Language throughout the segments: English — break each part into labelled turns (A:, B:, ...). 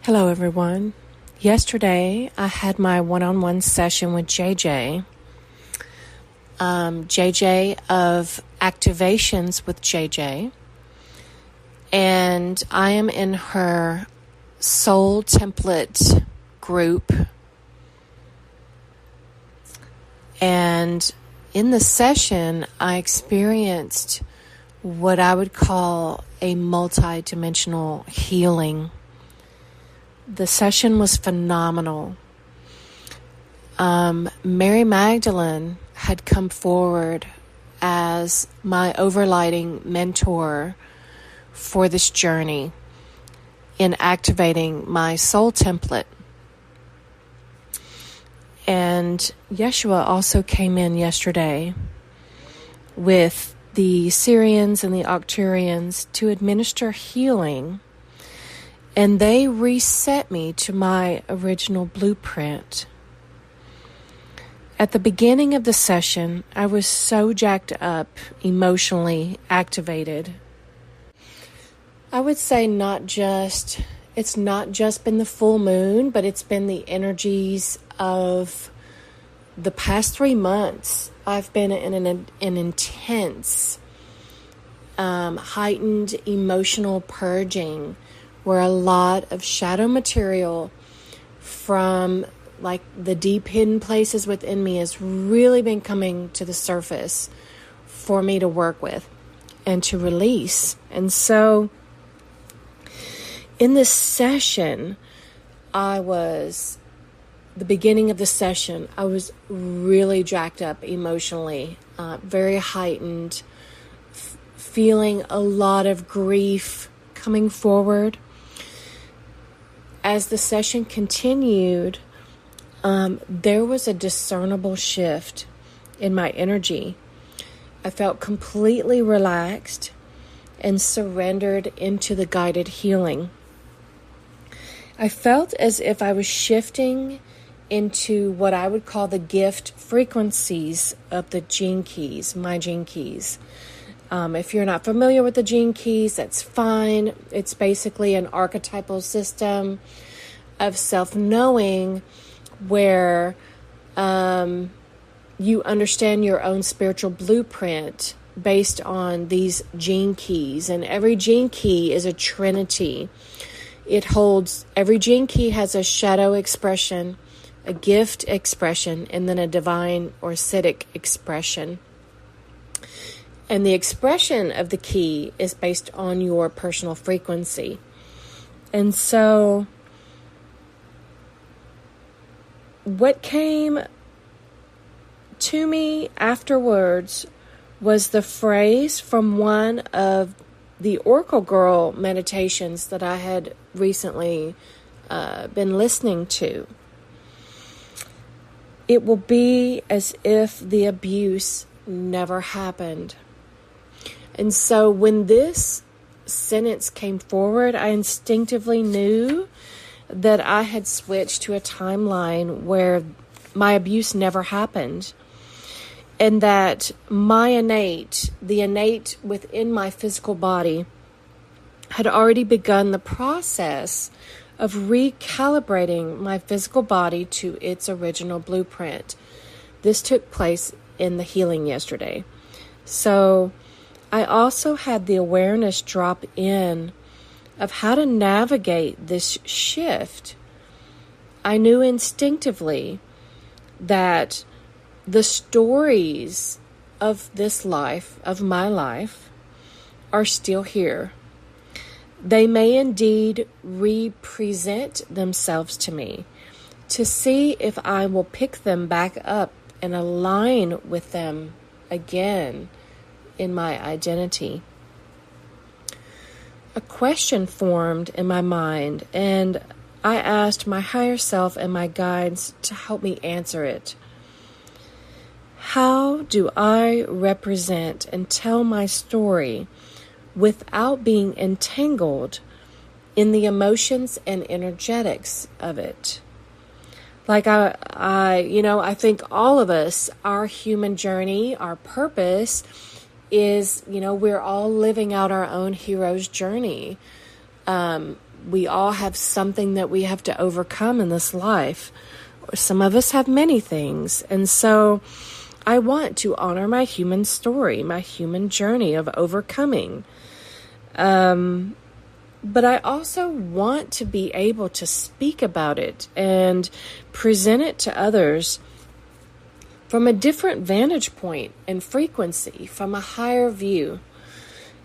A: Hello, everyone. Yesterday, I had my one-on-one session with JJ. JJ of Activations with JJ. And I am in her Soul Template group. And in the session, I experienced what I would call a multi-dimensional healing. The session was phenomenal. Mary Magdalene had come forward as my overlighting mentor for this journey in activating my soul template. And Yeshua also came in yesterday with the Syrians and the Arcturians to administer healing. And they reset me to my original blueprint. At the beginning of the session, I was so jacked up, emotionally activated. I would say it's not just been the full moon, but it's been the energies of the past 3 months. I've been in an intense, heightened emotional purging, where a lot of shadow material from like the deep hidden places within me has really been coming to the surface for me to work with and to release. And so in this session, the beginning of the session, I was really jacked up emotionally, very heightened, feeling a lot of grief coming forward. As the session continued, there was a discernible shift in my energy. I felt completely relaxed and surrendered into the guided healing. I felt as if I was shifting into what I would call the gift frequencies of the gene keys, my gene keys. If you're not familiar with the gene keys, that's fine. It's basically an archetypal system of self-knowing where you understand your own spiritual blueprint based on these gene keys. And every gene key is a trinity. Every gene key has a shadow expression, a gift expression, and then a divine or Siddhic expression. And the expression of the key is based on your personal frequency. And so what came to me afterwards was the phrase from one of the Oracle Girl meditations that I had recently been listening to. It will be as if the abuse never happened. And so when this sentence came forward, I instinctively knew that I had switched to a timeline where my abuse never happened. And that the innate within my physical body had already begun the process of recalibrating my physical body to its original blueprint. This took place in the healing yesterday. So I also had the awareness drop in of how to navigate this shift. I knew instinctively that the stories of this life, of my life, are still here. They may indeed represent themselves to me to see if I will pick them back up and align with them again in my identity. A question formed in my mind, and I asked my higher self and my guides to help me answer it. How do I represent and tell my story without being entangled in the emotions and energetics of it? Like I think all of us, our human journey, our purpose is, we're all living out our own hero's journey. We all have something that we have to overcome in this life. Some of us have many things. And so I want to honor my human story, my human journey of overcoming. But I also want to be able to speak about it and present it to others from a different vantage point and frequency, from a higher view.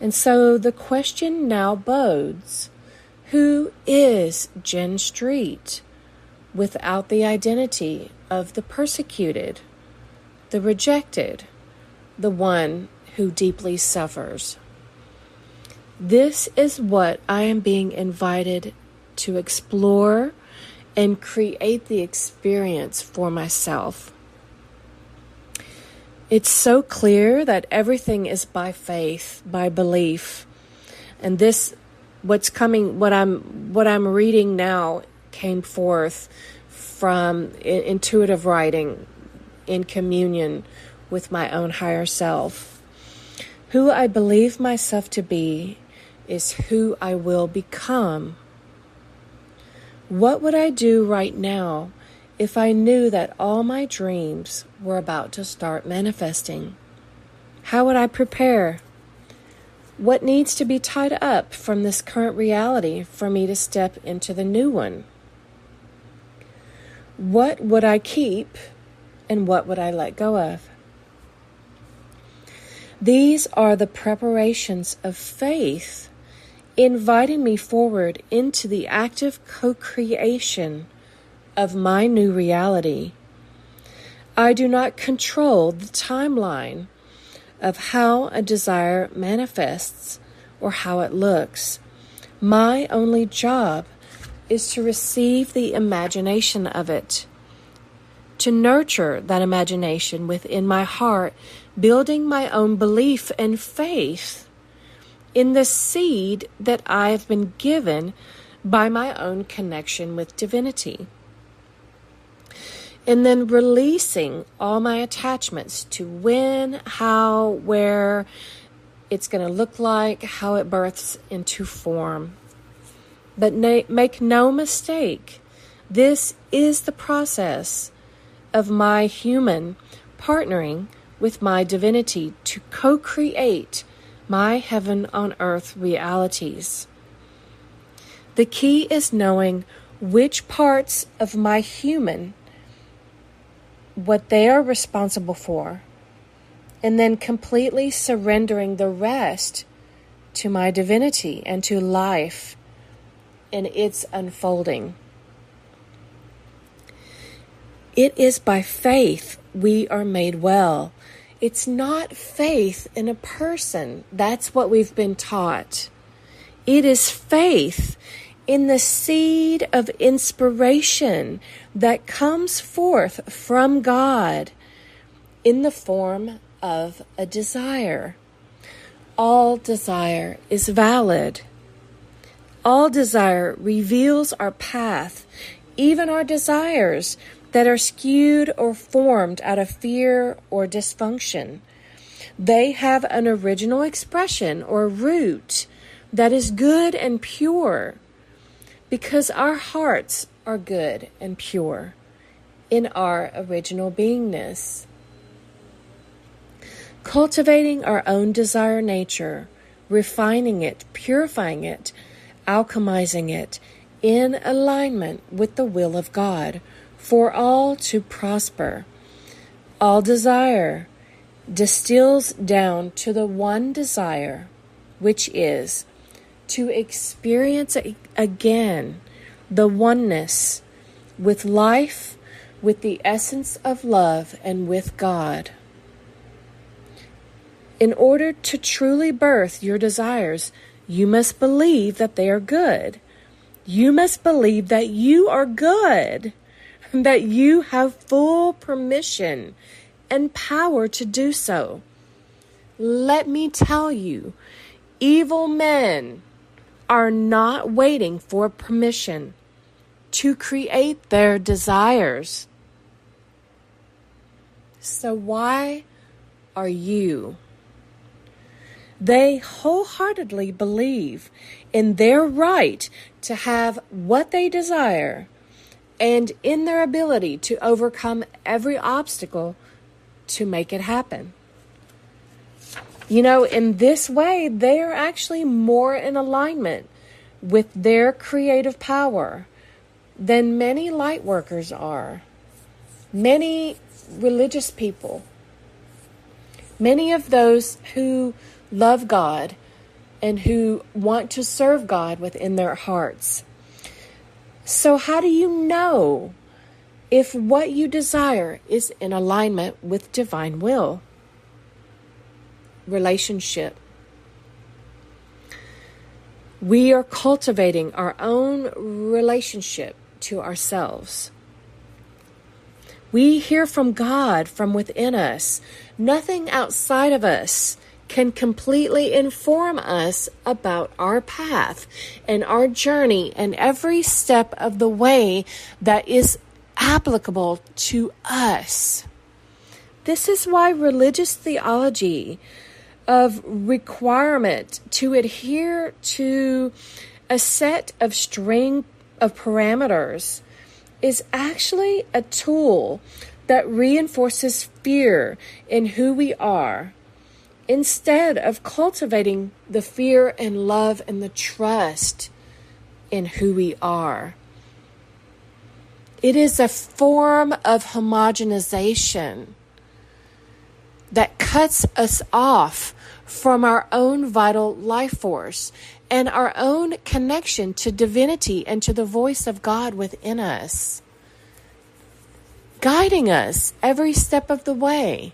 A: And so the question now bodes, who is Jen Street without the identity of the persecuted, the rejected, the one who deeply suffers? This is what I am being invited to explore and create the experience for myself. It's so clear that everything is by faith, by belief. And this, what I'm reading now came forth from intuitive writing in communion with my own higher self. Who I believe myself to be is who I will become. What would I do right now if I knew that all my dreams were about to start manifesting? How would I prepare? What needs to be tied up from this current reality for me to step into the new one? What would I keep and what would I let go of? These are the preparations of faith, inviting me forward into the active co-creation of my new reality. I do not control the timeline of how a desire manifests or how it looks. My only job is to receive the imagination of it, to nurture that imagination within my heart, building my own belief and faith in the seed that I've been given by my own connection with divinity. And then releasing all my attachments to when, how, where it's going to look like, how it births into form. But make no mistake, this is the process of my human partnering with my divinity to co-create my heaven on earth realities. The key is knowing which parts of my human, what they are responsible for, and then completely surrendering the rest to my divinity and to life in its unfolding. It is by faith we are made well. It's not faith in a person. That's what we've been taught. It is faith in the seed of inspiration that comes forth from God in the form of a desire. All desire is valid. All desire reveals our path, even our desires that are skewed or formed out of fear or dysfunction. They have an original expression or root that is good and pure, because our hearts are good and pure in our original beingness. Cultivating our own desire nature, refining it, purifying it, alchemizing it in alignment with the will of God for all to prosper. All desire distills down to the one desire, which is to experience again the oneness with life, with the essence of love, and with God. In order to truly birth your desires, you must believe that they are good. You must believe that you are good, that you have full permission and power to do so. Let me tell you, evil men are not waiting for permission to create their desires. So why are you? They wholeheartedly believe in their right to have what they desire and in their ability to overcome every obstacle to make it happen. In this way, they are actually more in alignment with their creative power than many light workers are, many religious people, many of those who love God and who want to serve God within their hearts. So how do you know if what you desire is in alignment with divine will? Relationship. We are cultivating our own relationship to ourselves. We hear from God from within us. Nothing outside of us can completely inform us about our path and our journey and every step of the way that is applicable to us. This is why religious theology of requirement to adhere to a set of string of parameters is actually a tool that reinforces fear in who we are, instead of cultivating the fear and love and the trust in who we are. It is a form of homogenization that cuts us off from our own vital life force and our own connection to divinity and to the voice of God within us, guiding us every step of the way.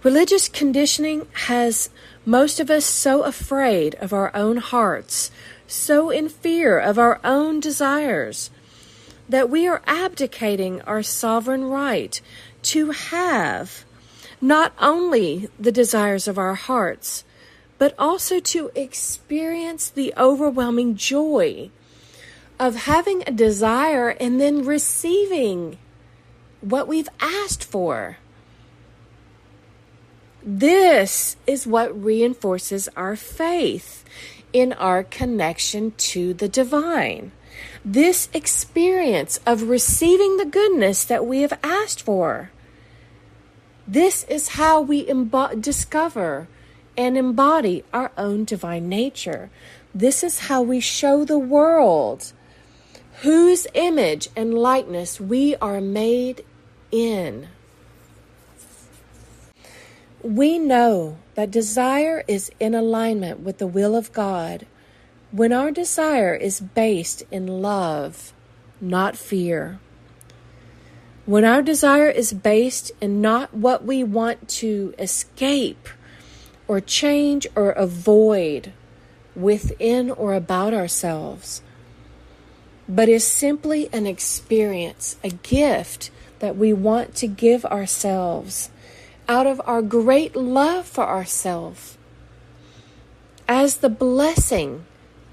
A: Religious conditioning has most of us so afraid of our own hearts, so in fear of our own desires, that we are abdicating our sovereign right to have not only the desires of our hearts, but also to experience the overwhelming joy of having a desire and then receiving what we've asked for. This is what reinforces our faith in our connection to the divine. This experience of receiving the goodness that we have asked for. This is how we discover and embody our own divine nature. This is how we show the world whose image and likeness we are made in. We know that desire is in alignment with the will of God when our desire is based in love, not fear. When our desire is based in not what we want to escape or change or avoid within or about ourselves, but is simply an experience, a gift that we want to give ourselves out of our great love for ourselves as the blessing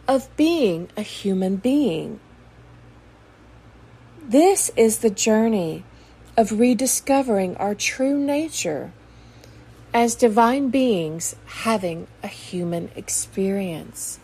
A: of being a human being. This is the journey of rediscovering our true nature as divine beings having a human experience.